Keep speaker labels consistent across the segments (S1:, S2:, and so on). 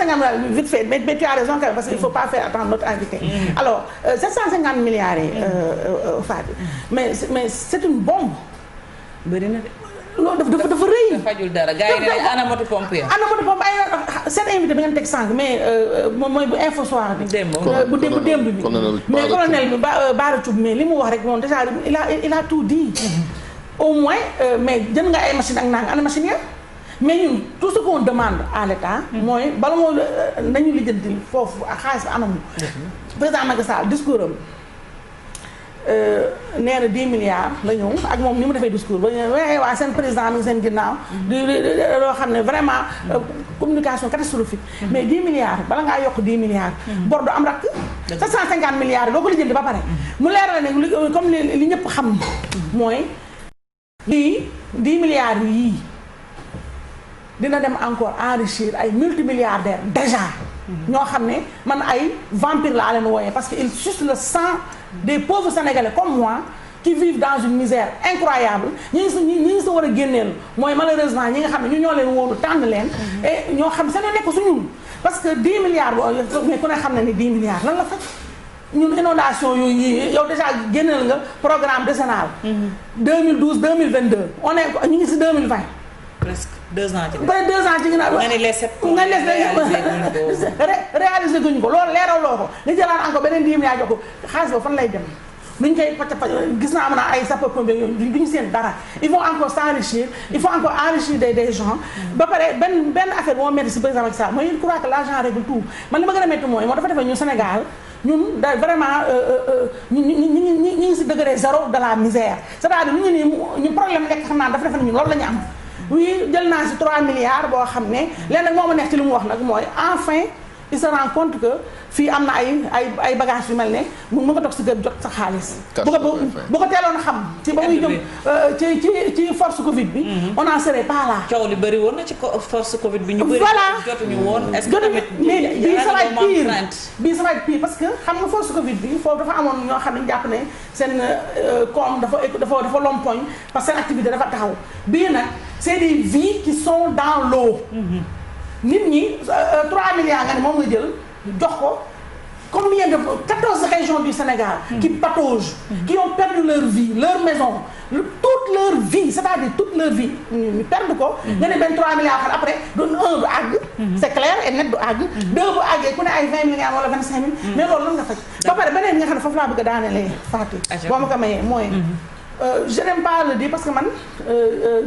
S1: 750 milliards vite fait mais tu as raison quand même parce qu'il faut pas faire attendre notre invité. Alors 750 milliards yi Fatou mais c'est une bombe.
S2: bëri na de.
S1: loolu dafa rëy.
S2: dafa fajul dara gars yi ne ana moto pompe ya.
S1: ana moto pompe ay seen invité bi ngeen teg sànq mais mooy bu info soir bi. bu démb bi mais colonel bi Bara Thioub mais li mu wax rek moom déjà il a tout dit. au moins mais jënd nga ay machine ak nang ana machine ya mais ñun tout ce qu'on demande à l'État mooy bala moo nañu lijjanti foofu ak xaalis bi anamu. président Macky Sall discours am nee na 10 milliards la ñëw ak moom ni mu defee discours ba ñu waa seen président mi ngi seen ginnaaw. loo xam ne vraiment communication catastrophique. mais 10 milliards bala ngaa yokk 10 milliards. bor du am rakk. 750 milliards yi doo ko lijjanti ba pare. mu leer la ne comme li ñëpp xam mooy lii 10 milliards yii dina dem encore enrichir ay multimilliardaires déjà. ñoo xam ne man ay vampire laa leen wooyee parce que il suce le sang des pauvres sénégalais comme moi qui vivent dans une misère incroyable ñi ngi si war a génneel mooy malheureusement ñi nga xam ne ñu ñoo leen wóolu tànn leen et ñoo xam seen nekk suñu parce que 10 milliards mais ku ne xam ne ni 10 milliards lan la faj ñun inondation yooyu yow déjà génneel nga programme décennal 2012 2022 on est ñu ngi si 2020
S2: presque 2 ans ci
S1: ba 2 ans ci ginnaaw
S2: nga ne les 7
S1: nga réalisé guñu ko loolu leeraloo ko nga jëlaat encore beneen 10 milliards jox ko xaalis boobu fan lay dem nuñ koy pàcc gis naa am na ay sapeurs-pompiers yooyu duñu seen dara il faut encore s'enrichir il faut encore enrichir des gens ba pare benn affaire moo métti si président Macky Sall mooy il croit que l'argent règle tout man li ma gën a métti mooy moo dafa defee ñu Sénégal ñun da vraiment ñi ngi si degré zéro de la misère c'est-à-dire ñu problème lekk xam naa dafa defe ne ñun loolu la ñu am oui jël naa si 3 milliards boo xam ne léegi nag moo ma neex ci li mu wax nag mooy enfin il se rend compte que fii am na ay bagages yu mel ne mu nga toog si kër jot sa xaalis. bu ko teeloon xam. ci ba muy jëm ci force Covid bi. on n'en serait pas là.
S2: coow li bëri woon na ci force Covid bi. ñu bëri jotuñu woon. est-ce que tamit
S1: bii ça va être pire parce que xam nga force Covid bi foofu dafa amoon ñoo xam ne jàpp ne seen koom dafa lompoñ parce que seen activité dafa taxaw bii nag c'est des vies qui sont dans l'eau. nit ñi 3 milliards nga ne moom nga jël jox ko combien de 14 régions du Sénégal qui pataugent qui ont perdu leur vie leur maison toute leur vie c'est-à-dire toute leur vie ñu perdre ko nga ne benn 3 milliards xam après du du àgg c'est clair et net du àgg 2 bu àggee ku ne ay 20 milliards wala 25 000 mais loolu lan nga faj ba pare beneen nga xam ne foofu laa bëgg a daanelee Fatou boo ma ko mayee mooy je n'aime pas le dire parce que man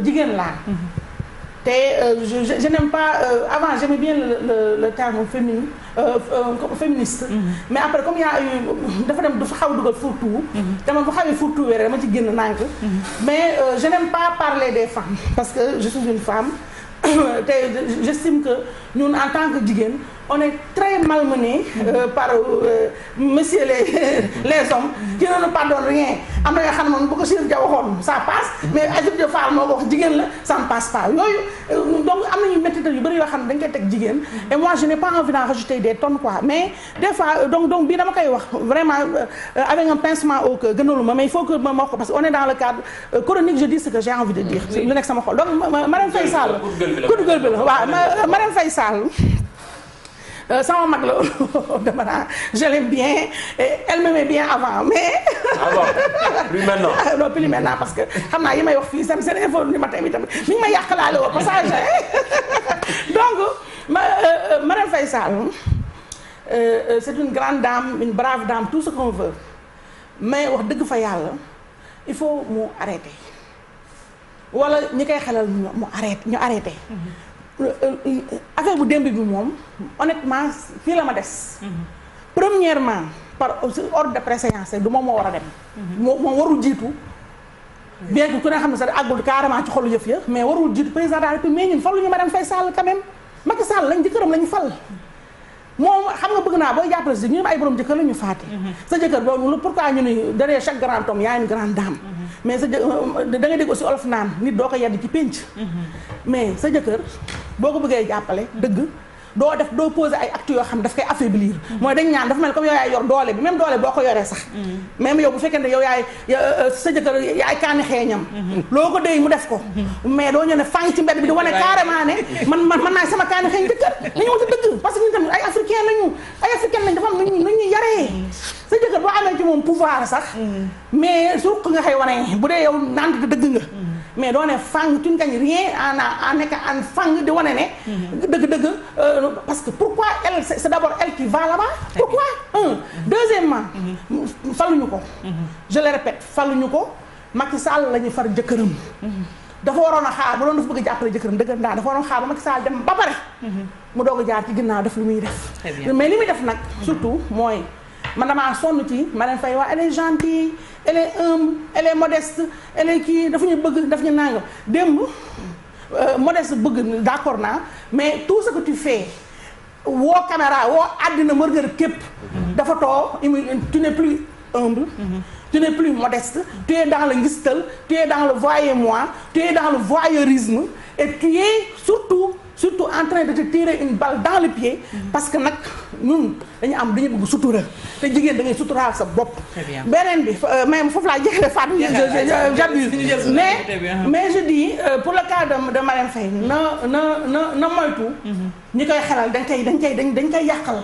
S1: jigéen laa je n'aime pas avant j'aimais bien le terme féministe mais après comme y a eu dafa xaw a dugal fourre-tout te man bu xawee fourre-tout wéré dama ci génn nànk mais je n'aime pas parler des femmes parce que je suis une femme te j'estime que ñun en tant que jigéen on est très malmené par messieurs les hommes qui ne nous pardonnent rien am na yoo xam ne moom bu ko Chérif Dia waxoon ça passe mais Adjib Dia Fall moo ko wax jigéen la ça ne passe pas yooyu donc am nañu méttital yu bëri yoo xam ne dañ koy teg jigéen et moi je n'ai pas envie d'en rajouter des tonnes quoi mais des fois donc bii dama koy wax vraiment avec un pincement au cœur gënalu ma mais il faut que ma wax ko parce que on est dans le cadre chronique je dis ce que j'ai envie de dire lu nekk sama xol donc Marème Faye Sall coup de gueule bi la waaw Marème Faye Sall sama mag la dama naa je l'aime bien elle m'aimait bien avant mais.
S3: avant plus maintenant.
S1: non plus maintenant parce que xam naa yi may wax fii seen info du matin bi tamit mi ngi may yàqalaale au passage donc Marème Faye Sall c'est une grande dame une brave dame tout ce qu'on veut mais wax dëgg fa yàlla il faut mu arrêter wala ñi koy xelal ñu arrêter. affaire bu démb bi moom honnêtement fii la ma des. premièrement par ordre de préséance du moom moo war a dem. moom warul jiitu. bien que ku ne xam ne sax àggul carrément ci xolu yëf ya mais warul jiitu président de la République mais ñun faluñu Marème Faye Sall quand même Macky Sall lañ jëkkëram la ñu fal. moom xam nga bëgg naa booy jàppale si ñu ay borom jëkkër la ñu faati. sa jëkkër boobu pourquoi ñu ni derrière chaque grand homme y a une grande dame. mais sa da nga dégg aussi olof naan nit doo ko yedd ci pénc mais sa jëkkër boo ko bëggee jàppale dëgg doo poser ay actes yoo xam daf koy affaiblir mooy dañ ñaan dafa mel comme yow yaay yor doole bi même doole boo ko yoree sax même yow bu fekkee ne yow yaay sa jëkkër yaay kaani xeeñam loo ko déy mu def ko mais doo ñëw ne fang ci mbedd bi di wane carrément ne man naay sama kaani xeeñ jëkkër dañu wax dëgg parce que ñun tamit ay africain lañ dafa am nu ñuy yaree sa jëkkër boo amee ci moom pouvoir sax mais su nga xëy wane bu dee yow naan dëgg nga mais doo ne fang tu ne gagnes rien en nekk en fang di wane ne dëgg parce que pourquoi elle c'est d'abord elle qui va là-bas pourquoi deuxièmement faluñu ko je le répète faluñu ko Macky Sall la ñu far jëkkëram dafa waroon a xaar bu doon dafa bëgg a jàppale jëkkëram dëggantaan dafa waroon a xaar ba Macky Sall dem ba pare mu doog a jaar ci ginnaaw def lu muy def mais li muy def nag surtout mooy man damaa sonn ci Marème Faye waa elle est gentille elle est humble elle est modeste elle est kii dafa ñu bëgg daf ñu nangam démb modeste bëgg d'accord naa mais tout ce que tu fais woo caméra woo àddina mërgër képp dafa too tu n'es plus humble tu n'es plus modeste tu es dans le ngistal tu es dans le voyez-moi tu es dans le voyeurisme et tu es surtout en train de te tirer une balle dans le pied parce que nag ñun dañu bëgg sutura te jigéen da ngay suturaal sa bopp beneen bi même foofu laa jeexle Fatou j'abuse mais je dis pour le cas de Marème Faye na moytu ñi koy xelal dañ koy yàqal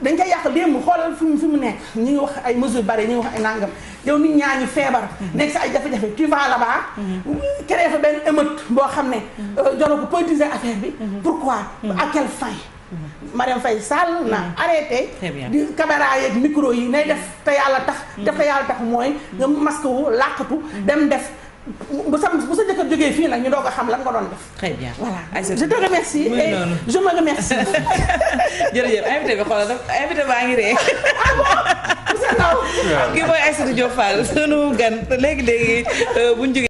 S1: dañ koy yàq démb xoolal fi mu nekk ñi ngi wax ay mesures bari ñi ngi wax ay nangam yow nit ñaa ñu feebar nekk si ay jafe-jafe tu vas là-bas créer fa benn émeute boo xam ne jono ko politiser affaire bi pourquoi à quelle fin Marième Faye Sall na arrêté di caméra yeeg micro yi nay def te yàlla tax mooy nga masque wu làqatu dem def bu sa jëkkër jógee fii nag ñu doog a xam lan nga doon def.
S2: très bien
S1: voilà je te remercie et je me remercie.
S2: jërëjëf invité bi xoolal invité baa ngi ree.
S1: ah bon monsieur Ndao.
S2: kii mooy Aïssatou Diop Fall sunu gan léegi bu ñu jógee